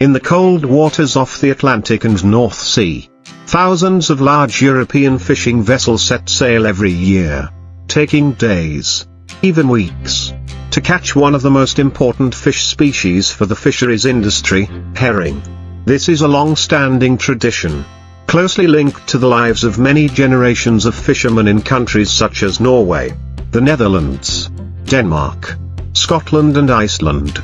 In the cold waters off the Atlantic and North Sea, thousands of large European fishing vessels set sail every year, taking days, even weeks, to catch one of the most important fish species for the fisheries industry, herring. This is a long-standing tradition, closely linked to the lives of many generations of fishermen in countries such as Norway, the Netherlands, Denmark, Scotland and Iceland.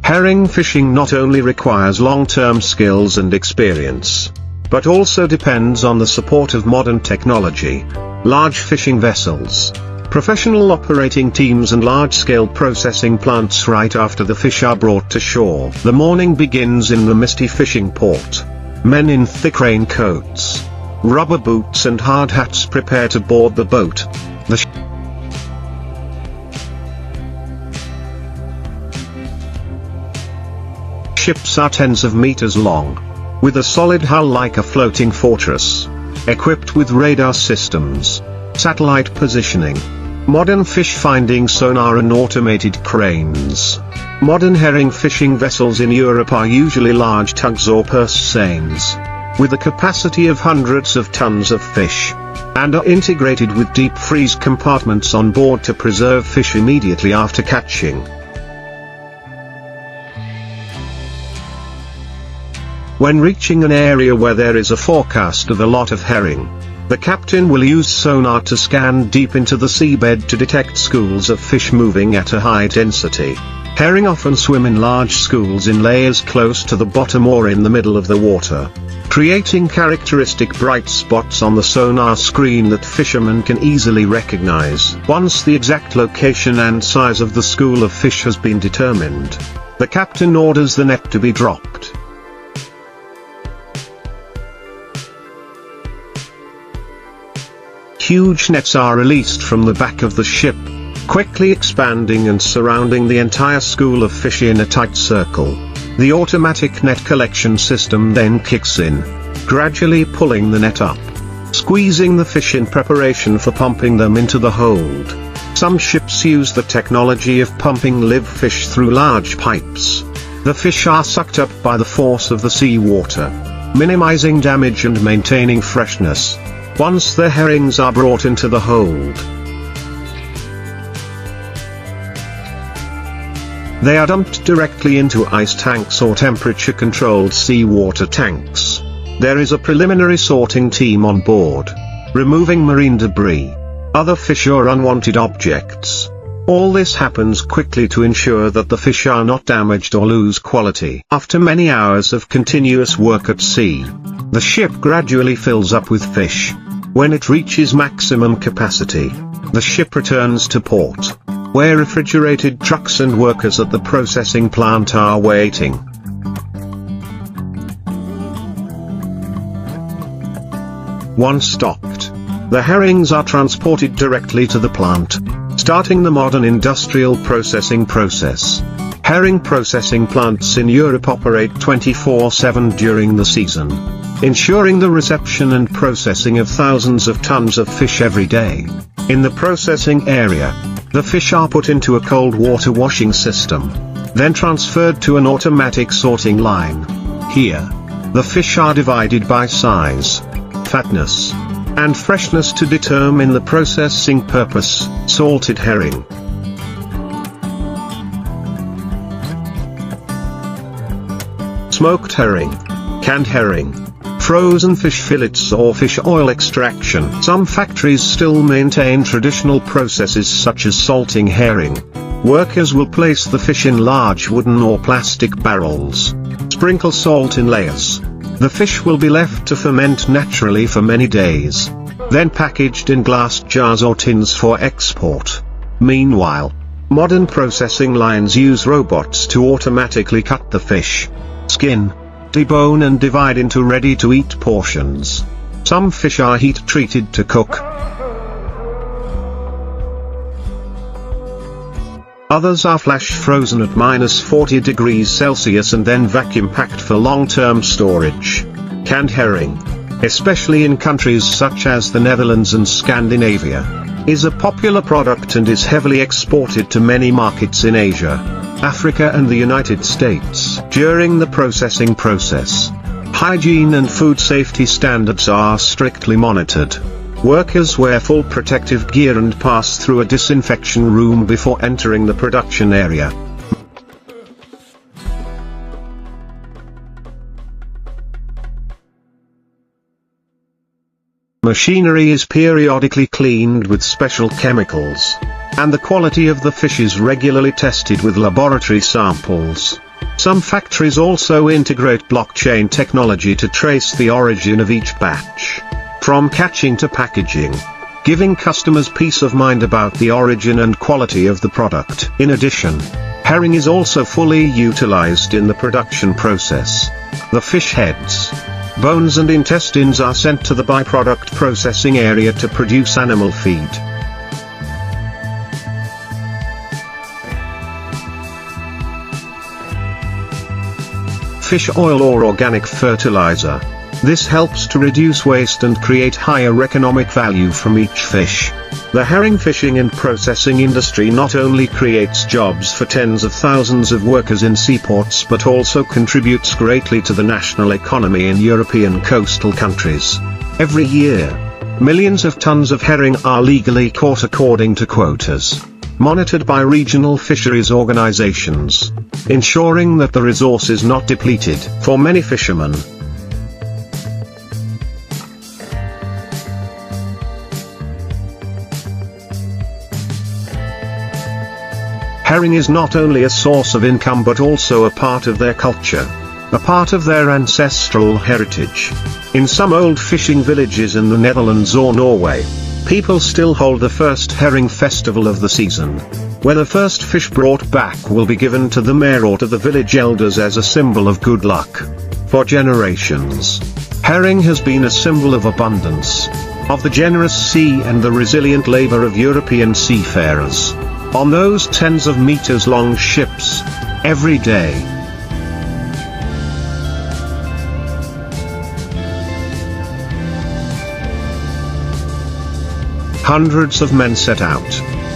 Herring fishing not only requires long-term skills and experience, but also depends on the support of modern technology, large fishing vessels, professional operating teams and large-scale processing plants right after the fish are brought to shore. The morning begins in the misty fishing port. Men in thick raincoats, rubber boots and hard hats prepare to board the boat. The ships are tens of meters long, with a solid hull like a floating fortress, equipped with radar systems, satellite positioning, modern fish-finding sonar and automated cranes. Modern herring fishing vessels in Europe are usually large tugs or purse seines, with a capacity of hundreds of tons of fish, and are integrated with deep freeze compartments on board to preserve fish immediately after catching. When reaching an area where there is a forecast of a lot of herring, the captain will use sonar to scan deep into the seabed to detect schools of fish moving at a high density. Herring often swim in large schools in layers close to the bottom or in the middle of the water, creating characteristic bright spots on the sonar screen that fishermen can easily recognize. Once the exact location and size of the school of fish has been determined, the captain orders the net to be dropped. Huge nets are released from the back of the ship, quickly expanding and surrounding the entire school of fish in a tight circle. The automatic net collection system then kicks in, gradually pulling the net up, squeezing the fish in preparation for pumping them into the hold. Some ships use the technology of pumping live fish through large pipes. The fish are sucked up by the force of the sea water, minimizing damage and maintaining freshness. Once the herrings are brought into the hold, they are dumped directly into ice tanks or temperature-controlled seawater tanks. There is a preliminary sorting team on board, removing marine debris, other fish or unwanted objects. All this happens quickly to ensure that the fish are not damaged or lose quality. After many hours of continuous work at sea, the ship gradually fills up with fish. When it reaches maximum capacity, the ship returns to port, where refrigerated trucks and workers at the processing plant are waiting. Once stocked, the herrings are transported directly to the plant, starting the modern industrial processing process. Herring processing plants in Europe operate 24/7 during the season, ensuring the reception and processing of thousands of tons of fish every day. In the processing area, the fish are put into a cold water washing system, then transferred to an automatic sorting line. Here, the fish are divided by size, fatness, and freshness to determine the processing purpose. Salted herring, smoked herring, canned herring, frozen fish fillets or fish oil extraction. Some factories still maintain traditional processes such as salting herring. Workers will place the fish in large wooden or plastic barrels, sprinkle salt in layers. The fish will be left to ferment naturally for many days, then packaged in glass jars or tins for export. Meanwhile, modern processing lines use robots to automatically cut the fish, skin, debone and divide into ready-to-eat portions. Some fish are heat-treated to cook. Others are flash frozen at -40 degrees Celsius and then vacuum-packed for long-term storage. Canned herring, especially in countries such as the Netherlands and Scandinavia, is a popular product and is heavily exported to many markets in Asia, Africa and the United States. During the processing process, hygiene and food safety standards are strictly monitored. Workers wear full protective gear and pass through a disinfection room before entering the production area. Machinery is periodically cleaned with special chemicals, and the quality of the fish is regularly tested with laboratory samples. Some factories also integrate blockchain technology to trace the origin of each batch, from catching to packaging, giving customers peace of mind about the origin and quality of the product. In addition, herring is also fully utilized in the production process. The fish heads, bones and intestines are sent to the byproduct processing area to produce animal feed. Fish oil or organic fertilizer. This helps to reduce waste and create higher economic value from each fish. The herring fishing and processing industry not only creates jobs for tens of thousands of workers in seaports but also contributes greatly to the national economy in European coastal countries. Every year, millions of tons of herring are legally caught according to quotas, monitored by regional fisheries organizations, ensuring that the resource is not depleted. For many fishermen, herring is not only a source of income but also a part of their culture, a part of their ancestral heritage. In some old fishing villages in the Netherlands or Norway, people still hold the first herring festival of the season, where the first fish brought back will be given to the mayor or to the village elders as a symbol of good luck. For generations, herring has been a symbol of abundance, of the generous sea and the resilient labor of European seafarers on those tens of meters long ships, every day. Hundreds of men set out,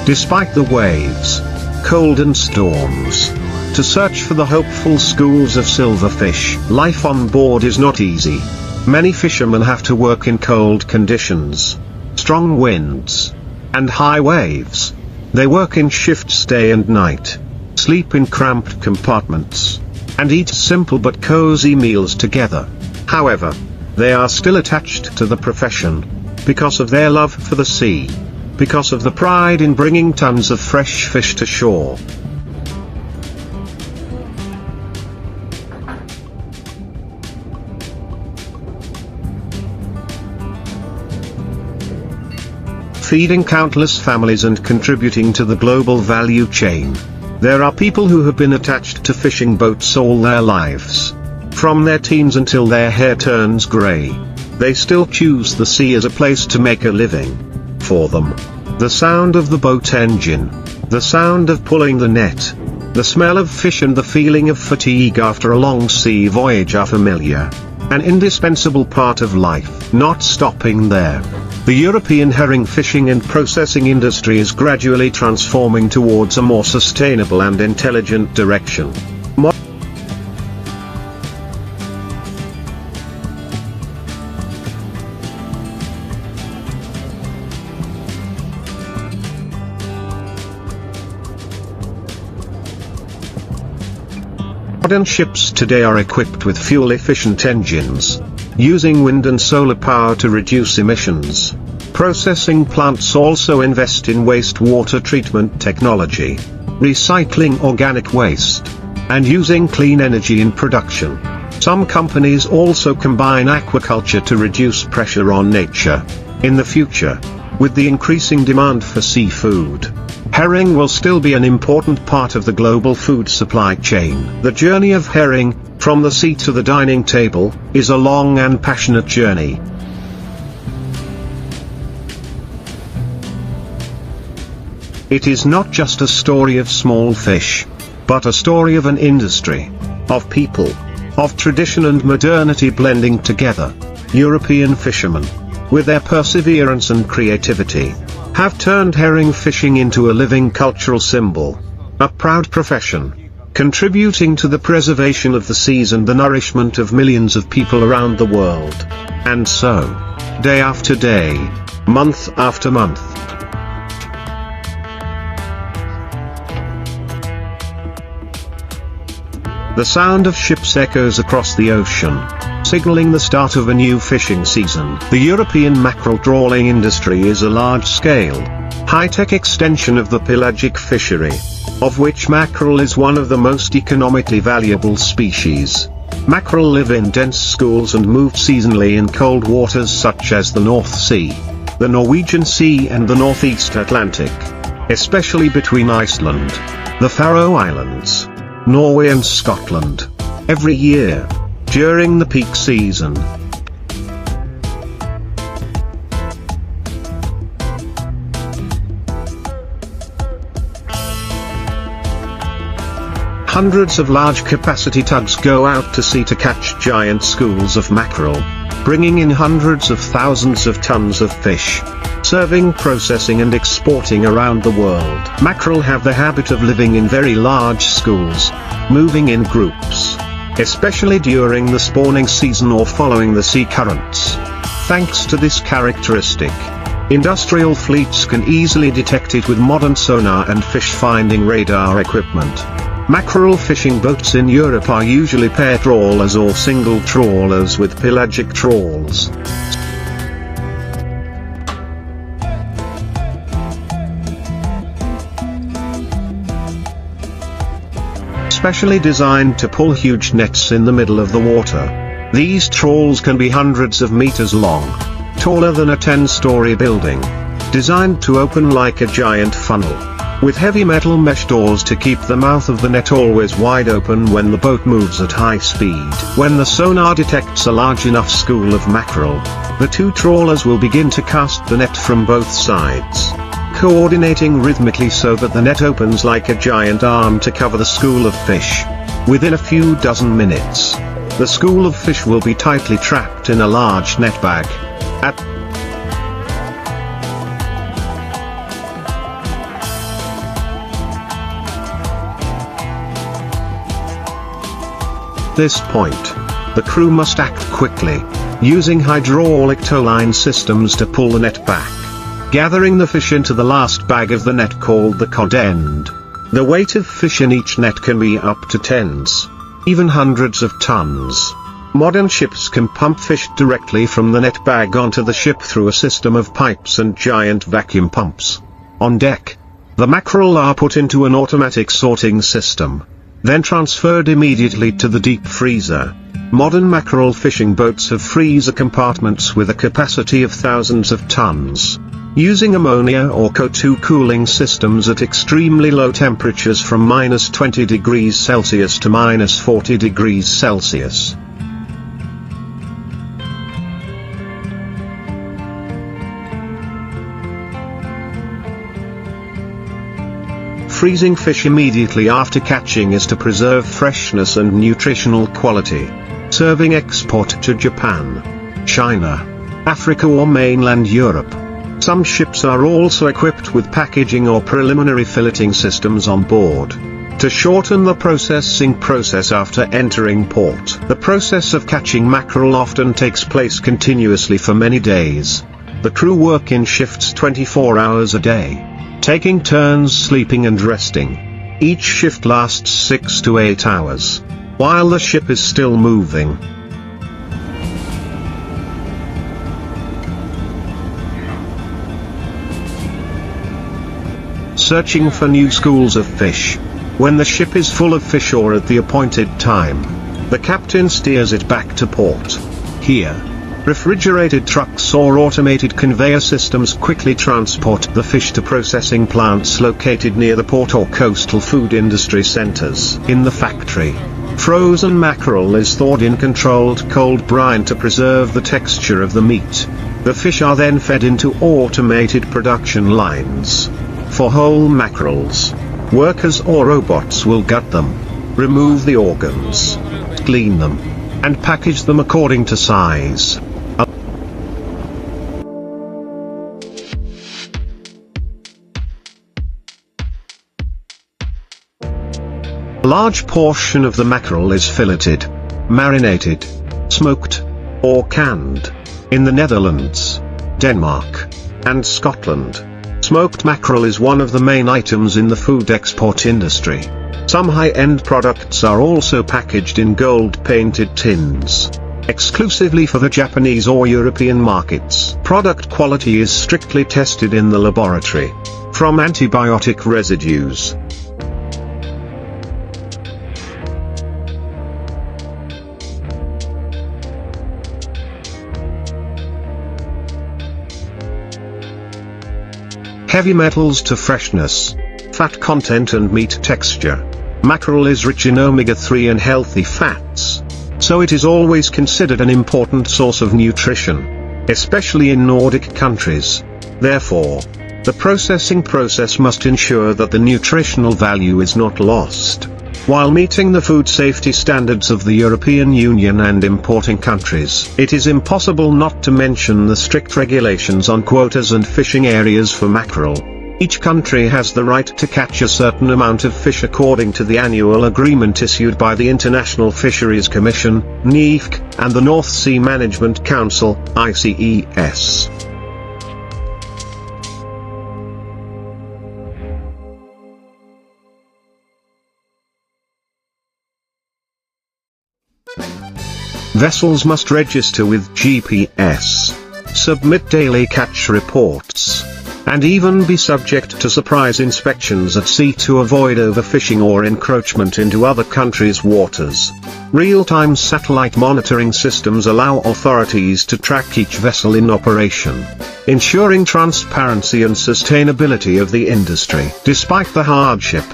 despite the waves, cold and storms, to search for the hopeful schools of silverfish. Life on board is not easy. Many fishermen have to work in cold conditions, strong winds, and high waves. They work in shifts day and night, sleep in cramped compartments, and eat simple but cozy meals together. However, they are still attached to the profession, because of their love for the sea, because of the pride in bringing tons of fresh fish to shore. Feeding countless families and contributing to the global value chain. There are people who have been attached to fishing boats all their lives. From their teens until their hair turns grey, they still choose the sea as a place to make a living. For them, the sound of the boat engine, the sound of pulling the net, the smell of fish and the feeling of fatigue after a long sea voyage are familiar, an indispensable part of life. Not stopping there, the European herring fishing and processing industry is gradually transforming towards a more sustainable and intelligent direction. Modern ships today are equipped with fuel-efficient engines, using wind and solar power to reduce emissions. Processing plants also invest in wastewater treatment technology, recycling organic waste, and using clean energy in production. Some companies also combine aquaculture to reduce pressure on nature. In the future, with the increasing demand for seafood, herring will still be an important part of the global food supply chain. The journey of herring, from the sea to the dining table, is a long and passionate journey. It is not just a story of small fish, but a story of an industry, of people, of tradition and modernity blending together. European fishermen, with their perseverance and creativity, have turned herring fishing into a living cultural symbol, a proud profession, contributing to the preservation of the seas and the nourishment of millions of people around the world. And so, day after day, month after month, the sound of ships echoes across the ocean, signaling the start of a new fishing season. The European mackerel trawling industry is a large-scale, high-tech extension of the pelagic fishery, of which mackerel is one of the most economically valuable species. Mackerel live in dense schools and move seasonally in cold waters such as the North Sea, the Norwegian Sea and the Northeast Atlantic, especially between Iceland, the Faroe Islands, Norway and Scotland, every year, during the peak season. Hundreds of large-capacity tugs go out to sea to catch giant schools of mackerel, bringing in hundreds of thousands of tons of fish, serving, processing and exporting around the world. Mackerel have the habit of living in very large schools, moving in groups, especially during the spawning season or following the sea currents. Thanks to this characteristic, industrial fleets can easily detect it with modern sonar and fish-finding radar equipment. Mackerel fishing boats in Europe are usually pair trawlers or single trawlers with pelagic trawls. Specially designed to pull huge nets in the middle of the water. These trawls can be hundreds of meters long, taller than a 10-story building, designed to open like a giant funnel, with heavy metal mesh doors to keep the mouth of the net always wide open when the boat moves at high speed. When the sonar detects a large enough school of mackerel, the two trawlers will begin to cast the net from both sides, coordinating rhythmically so that the net opens like a giant arm to cover the school of fish. Within a few dozen minutes, the school of fish will be tightly trapped in a large net bag. At this point, the crew must act quickly, using hydraulic towline systems to pull the net back, gathering the fish into the last bag of the net called the cod end. The weight of fish in each net can be up to tens, even hundreds of tons. Modern ships can pump fish directly from the net bag onto the ship through a system of pipes and giant vacuum pumps. On deck, the mackerel are put into an automatic sorting system, then transferred immediately to the deep freezer. Modern mackerel fishing boats have freezer compartments with a capacity of thousands of tons, using ammonia or CO2 cooling systems at extremely low temperatures from -20 degrees Celsius to -40 degrees Celsius. Freezing fish immediately after catching is to preserve freshness and nutritional quality, serving export to Japan, China, Africa or mainland Europe. Some ships are also equipped with packaging or preliminary filleting systems on board, to shorten the processing process after entering port. The process of catching mackerel often takes place continuously for many days. The crew work in shifts 24 hours a day, taking turns sleeping and resting. Each shift lasts 6 to 8 hours, while the ship is still moving. Searching for new schools of fish. When the ship is full of fish or at the appointed time, the captain steers it back to port. Here, refrigerated trucks or automated conveyor systems quickly transport the fish to processing plants located near the port or coastal food industry centers. In the factory, frozen mackerel is thawed in controlled cold brine to preserve the texture of the meat. The fish are then fed into automated production lines. For whole mackerels, workers or robots will gut them, remove the organs, clean them, and package them according to size. . A large portion of the mackerel is filleted, marinated, smoked, or canned. In the Netherlands, Denmark, and Scotland, smoked mackerel is one of the main items in the food export industry. Some high-end products are also packaged in gold-painted tins, exclusively for the Japanese or European markets. Product quality is strictly tested in the laboratory, from antibiotic residues, heavy metals to freshness, fat content and meat texture. Mackerel is rich in omega-3 and healthy fats, so it is always considered an important source of nutrition, especially in Nordic countries. Therefore, the processing process must ensure that the nutritional value is not lost, while meeting the food safety standards of the European Union and importing countries. It is impossible not to mention the strict regulations on quotas and fishing areas for mackerel. Each country has the right to catch a certain amount of fish according to the annual agreement issued by the International Fisheries Commission, NIFC, and the North Sea Management Council, ICES. Vessels must register with GPS, submit daily catch reports, and even be subject to surprise inspections at sea to avoid overfishing or encroachment into other countries' waters. Real-time satellite monitoring systems allow authorities to track each vessel in operation, ensuring transparency and sustainability of the industry. Despite the hardship,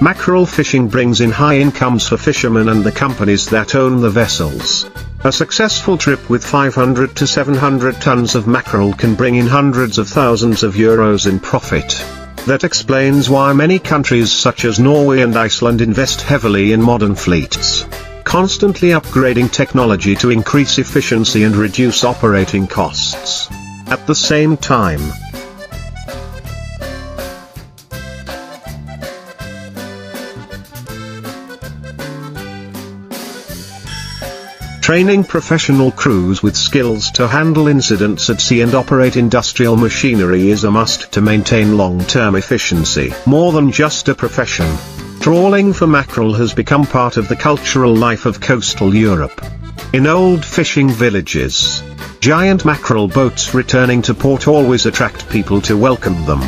mackerel fishing brings in high incomes for fishermen and the companies that own the vessels. A successful trip with 500 to 700 tons of mackerel can bring in hundreds of thousands of euros in profit. That explains why many countries such as Norway and Iceland invest heavily in modern fleets, constantly upgrading technology to increase efficiency and reduce operating costs. At the same time, training professional crews with skills to handle incidents at sea and operate industrial machinery is a must to maintain long-term efficiency. More than just a profession, trawling for mackerel has become part of the cultural life of coastal Europe. In old fishing villages, giant mackerel boats returning to port always attract people to welcome them.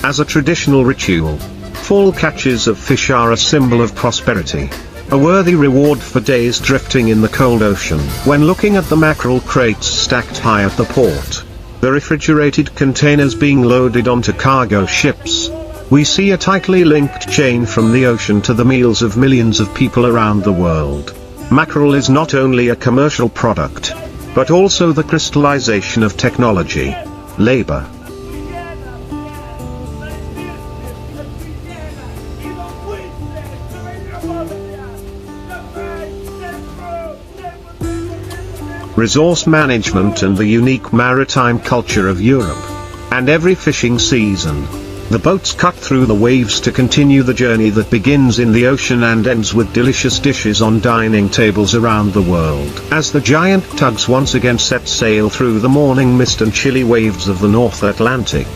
As a traditional ritual, fall catches of fish are a symbol of prosperity, a worthy reward for days drifting in the cold ocean. When looking at the mackerel crates stacked high at the port, the refrigerated containers being loaded onto cargo ships, we see a tightly linked chain from the ocean to the meals of millions of people around the world. Mackerel is not only a commercial product, but also the crystallization of technology, labor, resource management and the unique maritime culture of Europe. And every fishing season, the boats cut through the waves to continue the journey that begins in the ocean and ends with delicious dishes on dining tables around the world. As the giant tugs once again set sail through the morning mist and chilly waves of the North Atlantic,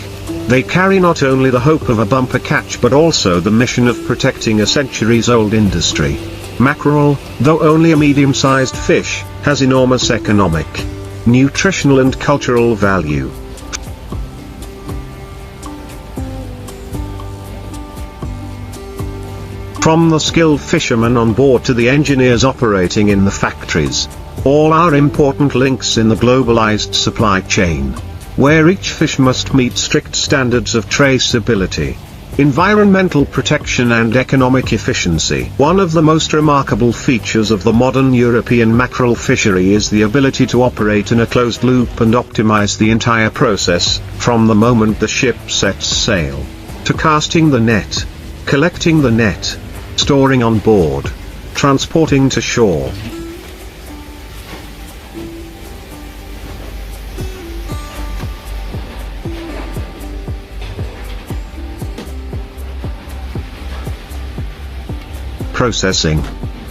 they carry not only the hope of a bumper catch but also the mission of protecting a centuries-old industry. Mackerel, though only a medium-sized fish, has enormous economic, nutritional and cultural value. From the skilled fishermen on board to the engineers operating in the factories, all are important links in the globalized supply chain, where each fish must meet strict standards of traceability, environmental protection and economic efficiency. One of the most remarkable features of the modern European mackerel fishery is the ability to operate in a closed loop and optimize the entire process, from the moment the ship sets sail, to casting the net, collecting the net, storing on board, transporting to shore. processing,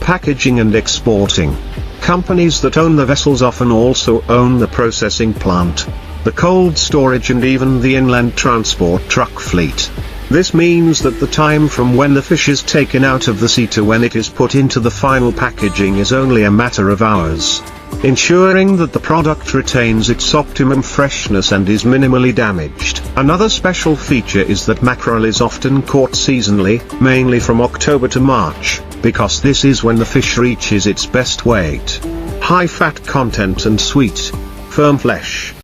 packaging and exporting. Companies that own the vessels often also own the processing plant, the cold storage and even the inland transport truck fleet. This means that the time from when the fish is taken out of the sea to when it is put into the final packaging is only a matter of hours, ensuring that the product retains its optimum freshness and is minimally damaged. Another special feature is that mackerel is often caught seasonally, mainly from October to March, because this is when the fish reaches its best weight, high fat content and sweet, firm flesh.